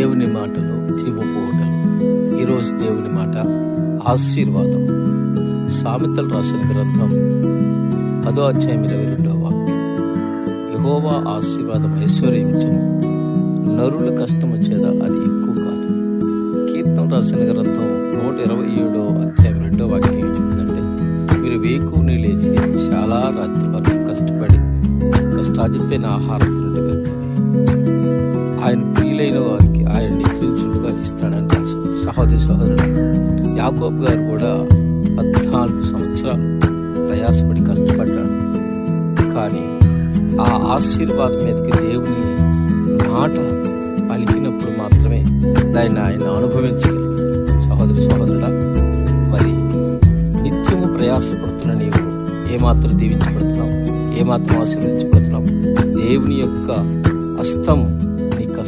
దేవుని మాటలు జీవపు ఊటలు. ఈరోజు దేవుని మాట ఆశీర్వాదం. సామెతలు రాసిన గ్రంథం 10వ అధ్యాయం 22వ వాక్యం. యెహోవా ఆశీర్వాదం ఐశ్వర్యించును, నరుల కష్టము చేత అది ఎక్కువ కాదు. కీర్తన రాసిన గ్రంథం 127వ అధ్యాయం 2వ వాక్యం ఏంటంటే, మీరు వేకువని లేచి చాలా రాత్రి వరకు కష్టపడి కష్టాజిపోయిన ఆహారం తినట్టు వెళ్తుంది. ఆయన ప్రియులైన వారికి ఆయన నిత్యులుగా ఇస్తాడని సహోదరుడు యాకోబు గారు కూడా 14 సంవత్సరాలు ప్రయాసపడి కష్టపడ్డాడు. కానీ ఆ ఆశీర్వాదం మీదకి దేవుని మాట పలికినప్పుడు మాత్రమే దాన్ని ఆయన అనుభవించగలిగాడు. సహోదరుడా, మరి నిత్యము ప్రయాసపడుతున్న నీవు ఏమాత్రం దీవించబడుతున్నావు, ఏమాత్రం ఆశీర్వదించబడుతున్నావు? దేవుని యొక్క హస్తం